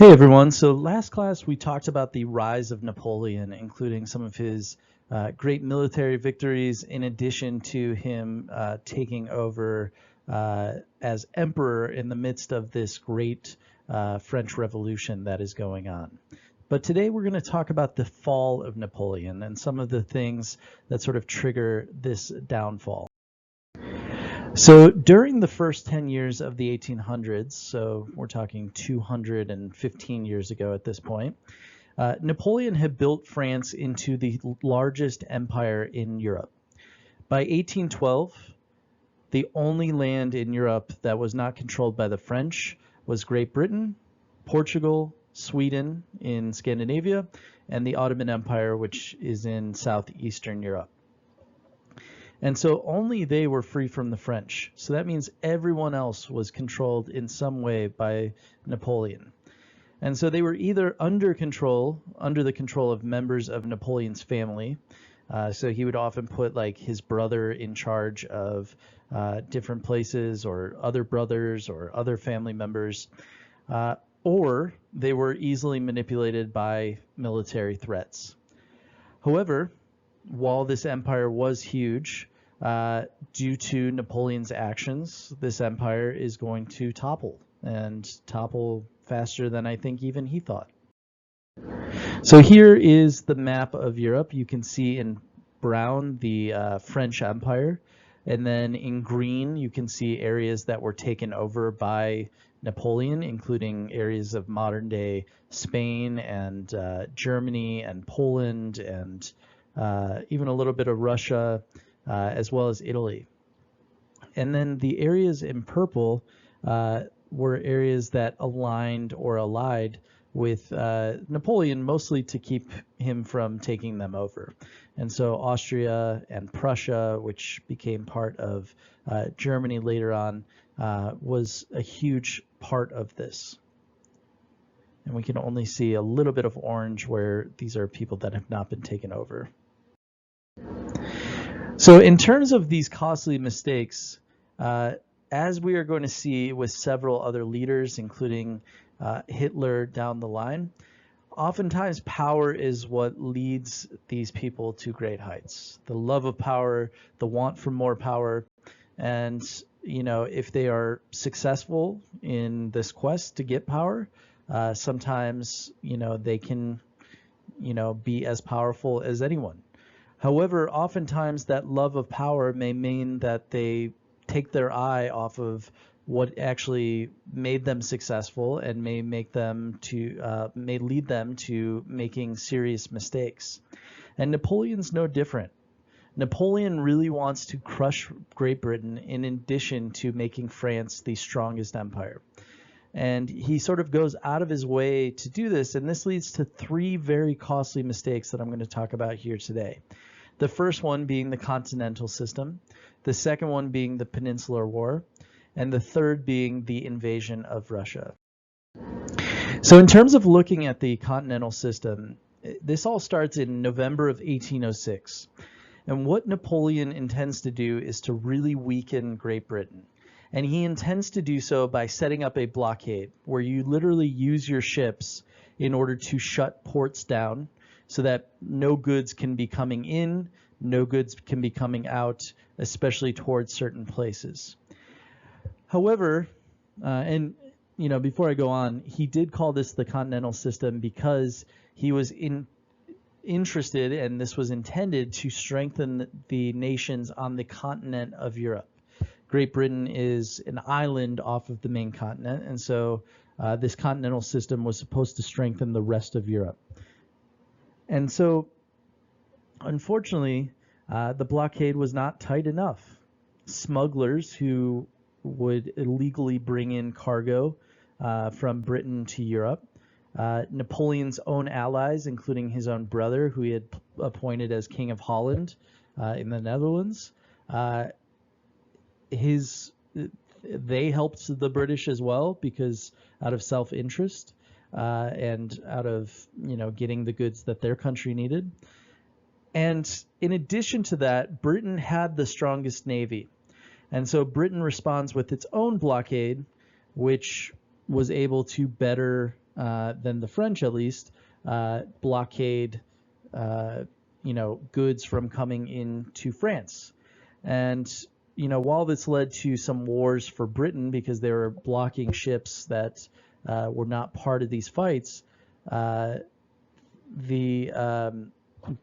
Hey everyone, so last class we talked about the rise of Napoleon, including some of his great military victories in addition to him taking over as emperor in the midst of this great French Revolution that is going on. But today we're going to talk about the fall of Napoleon and some of the things that sort of trigger this downfall. So during the first 10 years of the 1800s, so we're talking 215 years ago at this point, Napoleon had built France into the largest empire in Europe. By 1812, the only land in Europe that was not controlled by the French was Great Britain, Portugal, Sweden in Scandinavia, and the Ottoman Empire, which is in southeastern Europe. And so only they were free from the French. So that means everyone else was controlled in some way by Napoleon. And so they were either under the control of members of Napoleon's family. So he would often put like his brother in charge of different places, or other brothers or other family members, or they were easily manipulated by military threats. However, while this empire was huge, due to Napoleon's actions, this empire is going to topple, and topple faster than I think even he thought. So here is the map of Europe. You can see in brown the French Empire, and then in green you can see areas that were taken over by Napoleon, including areas of modern-day Spain and Germany and Poland and even a little bit of Russia, as well as Italy. And then the areas in purple were areas that aligned or allied with Napoleon, mostly to keep him from taking them over. And so Austria and Prussia, which became part of Germany later on, was a huge part of this. And we can only see a little bit of orange where these are people that have not been taken over. So in terms of these costly mistakes, as we are going to see with several other leaders, including Hitler down the line, oftentimes power is what leads these people to great heights. The love of power, the want for more power, and if they are successful in this quest to get power, sometimes they can be as powerful as anyone. However, oftentimes that love of power may mean that they take their eye off of what actually made them successful, and may lead them to making serious mistakes. And Napoleon's no different. Napoleon really wants to crush Great Britain in addition to making France the strongest empire. And he sort of goes out of his way to do this, and this leads to three very costly mistakes that I'm going to talk about here today. The first one being the continental system, the second one being the Peninsular War, and the third being the invasion of Russia. So in terms of looking at the continental system, this all starts in November of 1806. And what Napoleon intends to do is to really weaken Great Britain. And he intends to do so by setting up a blockade where you literally use your ships in order to shut ports down, so that no goods can be coming in, no goods can be coming out, especially towards certain places. However, before I go on, he did call this the continental system because he was interested, and this was intended to strengthen the nations on the continent of Europe. Great Britain is an island off of the main continent, and so this continental system was supposed to strengthen the rest of Europe. And so, unfortunately, the blockade was not tight enough. Smugglers who would illegally bring in cargo from Britain to Europe, Napoleon's own allies, including his own brother, who he had appointed as King of Holland in the Netherlands, they helped the British as well, because out of self-interest, and out of getting the goods that their country needed. And in addition to that, Britain had the strongest navy, and so Britain responds with its own blockade, which was able to better than the French, at least, blockade goods from coming into France. And while this led to some wars for Britain because they were blocking ships that were not part of these fights, the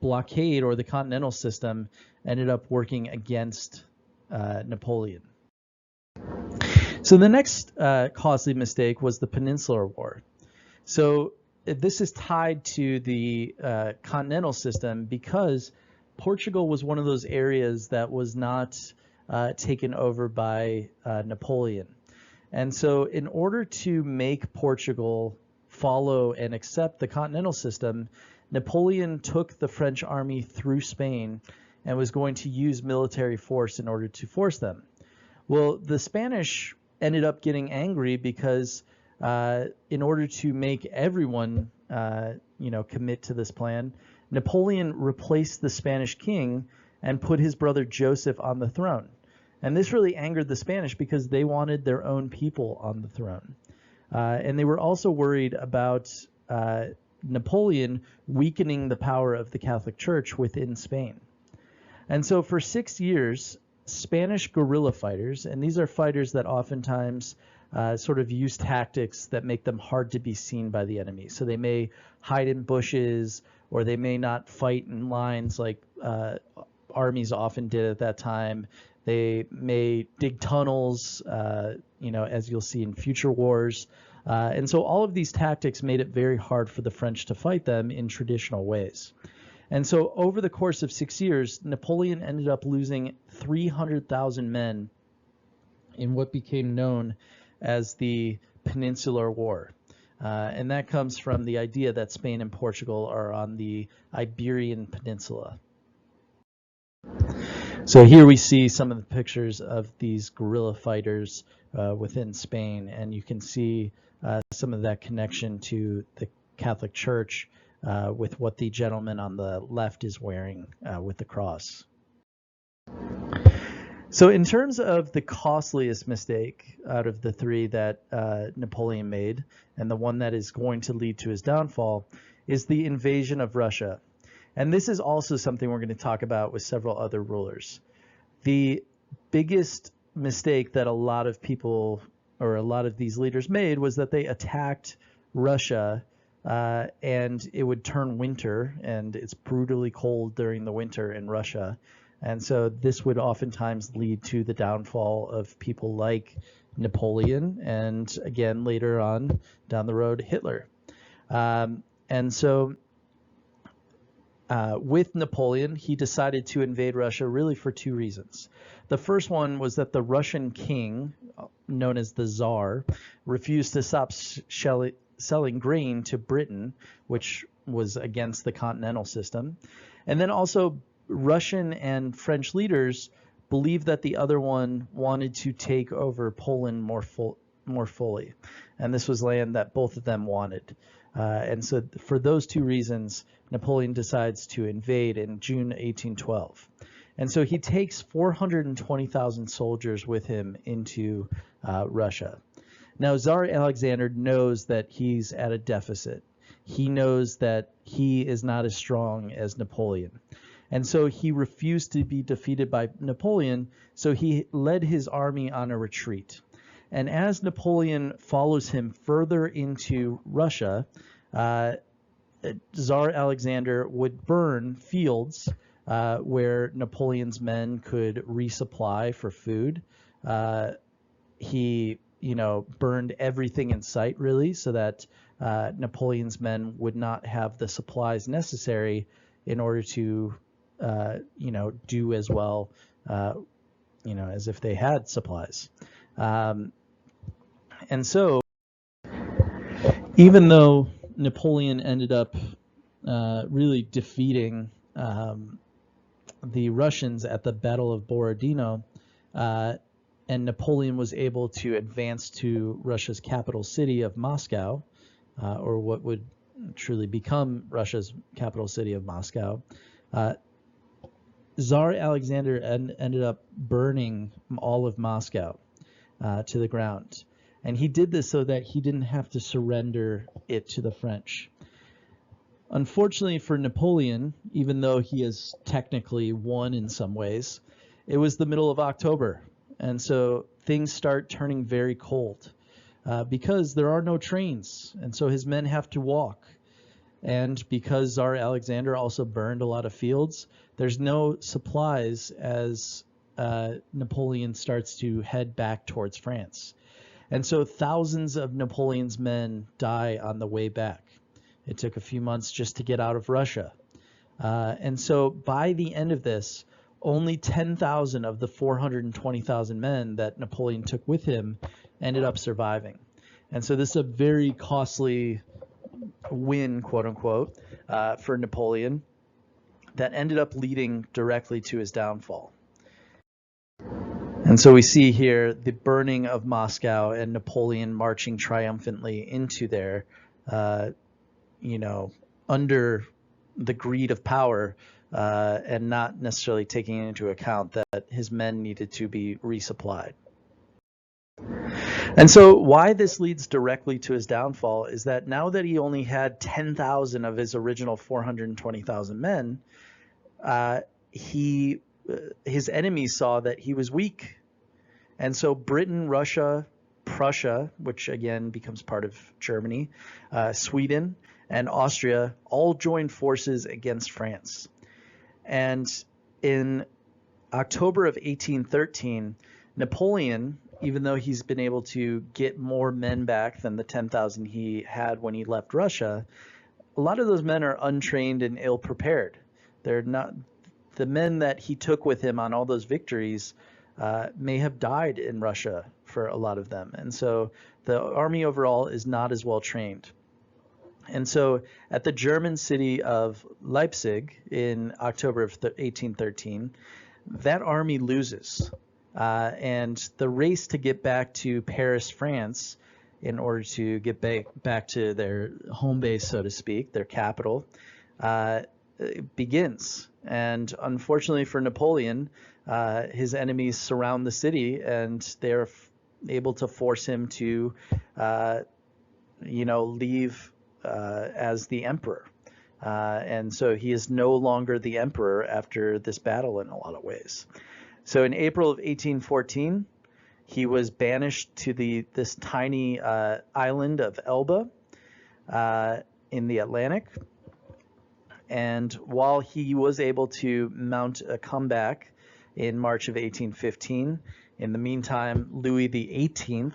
blockade, or the continental system, ended up working against Napoleon. So the next costly mistake was the Peninsular War. So this is tied to the continental system because Portugal was one of those areas that was not taken over by Napoleon. And so in order to make Portugal follow and accept the continental system, Napoleon took the French army through Spain and was going to use military force in order to force them. Well, the Spanish ended up getting angry because in order to make everyone commit to this plan, Napoleon replaced the Spanish king and put his brother Joseph on the throne. And this really angered the Spanish because they wanted their own people on the throne. And they were also worried about Napoleon weakening the power of the Catholic Church within Spain. And so for 6 years, Spanish guerrilla fighters, and these are fighters that oftentimes sort of use tactics that make them hard to be seen by the enemy. So they may hide in bushes, or they may not fight in lines like armies often did at that time. They may dig tunnels, as you'll see in future wars. And so all of these tactics made it very hard for the French to fight them in traditional ways. And so over the course of 6 years, Napoleon ended up losing 300,000 men in what became known as the Peninsular War. And that comes from the idea that Spain and Portugal are on the Iberian Peninsula. So here we see some of the pictures of these guerrilla fighters within Spain, and you can see some of that connection to the Catholic Church with what the gentleman on the left is wearing with the cross. So in terms of the costliest mistake out of the three that Napoleon made, and the one that is going to lead to his downfall, is the invasion of Russia. And this is also something we're going to talk about with several other rulers. The biggest mistake that a lot of people, or a lot of these leaders, made was that they attacked Russia and it would turn winter, and it's brutally cold during the winter in Russia. And so this would oftentimes lead to the downfall of people like Napoleon, and again, later on down the road, Hitler. And so with Napoleon, he decided to invade Russia really for two reasons. The first one was that the Russian king, known as the Tsar, refused to stop selling grain to Britain, which was against the continental system. And then also Russian and French leaders believed that the other one wanted to take over Poland more fully. And this was land that both of them wanted. And so for those two reasons, Napoleon decides to invade in June 1812. And so he takes 420,000 soldiers with him into Russia. Now, Tsar Alexander knows that he's at a deficit. He knows that he is not as strong as Napoleon. And so he refused to be defeated by Napoleon, so he led his army on a retreat. And as Napoleon follows him further into Russia, Tsar Alexander would burn fields where Napoleon's men could resupply for food. He, burned everything in sight, really, so that Napoleon's men would not have the supplies necessary in order to, do as well, as if they had supplies. And so, even though Napoleon ended up really defeating the Russians at the Battle of Borodino, and Napoleon was able to advance to Russia's capital city of Moscow, or what would truly become Russia's capital city of Moscow, Tsar Alexander ended up burning all of Moscow to the ground. And he did this so that he didn't have to surrender it to the French. Unfortunately for Napoleon, even though he has technically won in some ways, it was the middle of October. And so things start turning very cold because there are no trains. And so his men have to walk. And because Tsar Alexander also burned a lot of fields, there's no supplies as Napoleon starts to head back towards France. And so thousands of Napoleon's men die on the way back. It took a few months just to get out of Russia. And so by the end of this, only 10,000 of the 420,000 men that Napoleon took with him ended up surviving. And so this is a very costly win, quote unquote, for Napoleon that ended up leading directly to his downfall. And so we see here the burning of Moscow and Napoleon marching triumphantly into there, under the greed of power and not necessarily taking into account that his men needed to be resupplied. And so why this leads directly to his downfall is that now that he only had 10,000 of his original 420,000 men, his enemies saw that he was weak. And so Britain, Russia, Prussia, which again becomes part of Germany, Sweden, and Austria all joined forces against France. And in October of 1813, Napoleon, even though he's been able to get more men back than the 10,000 he had when he left Russia, a lot of those men are untrained and ill-prepared. They're not the men that he took with him on all those victories may have died in Russia for a lot of them. And so the army overall is not as well trained. And so at the German city of Leipzig in October of 1813, that army loses. And the race to get back to Paris, France, in order to get back to their home base, so to speak, their capital, begins. And unfortunately for Napoleon, his enemies surround the city, and they're able to force him to, leave as the emperor. And so he is no longer the emperor after this battle in a lot of ways. So in April of 1814, he was banished to this tiny island of Elba in the Atlantic. And while he was able to mount a comeback in March of 1815, in the meantime, Louis XVIII,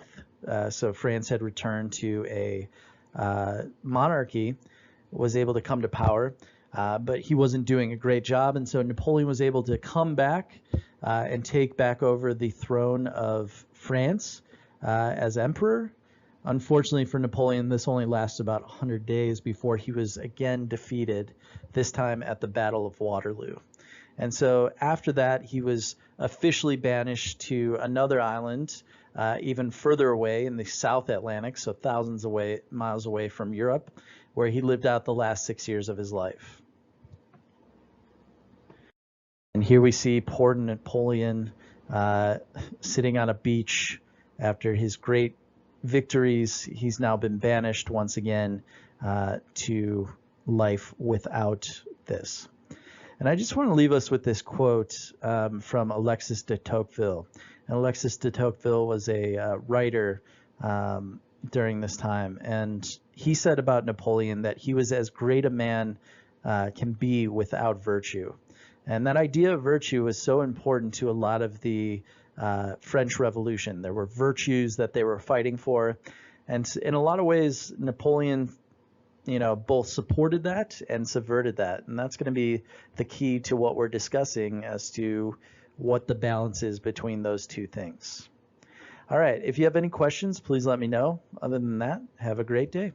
so France had returned to a monarchy, was able to come to power, but he wasn't doing a great job. And so Napoleon was able to come back and take back over the throne of France as emperor. Unfortunately for Napoleon, this only lasted about 100 days before he was again defeated, this time at the Battle of Waterloo. And so after that, he was officially banished to another island, even further away in the South Atlantic, so thousands of miles away from Europe, where he lived out the last 6 years of his life. And here we see poor Napoleon sitting on a beach after his great victories. He's now been banished once again to life without this. And I just want to leave us with this quote from Alexis de Tocqueville. And Alexis de Tocqueville was a writer during this time. And he said about Napoleon that he was as great a man can be without virtue. And that idea of virtue was so important to a lot of the French Revolution. There were virtues that they were fighting for. And in a lot of ways, Napoleon both supported that and subverted that. And that's going to be the key to what we're discussing as to what the balance is between those two things. All right, if you have any questions, please let me know. Other than that, have a great day.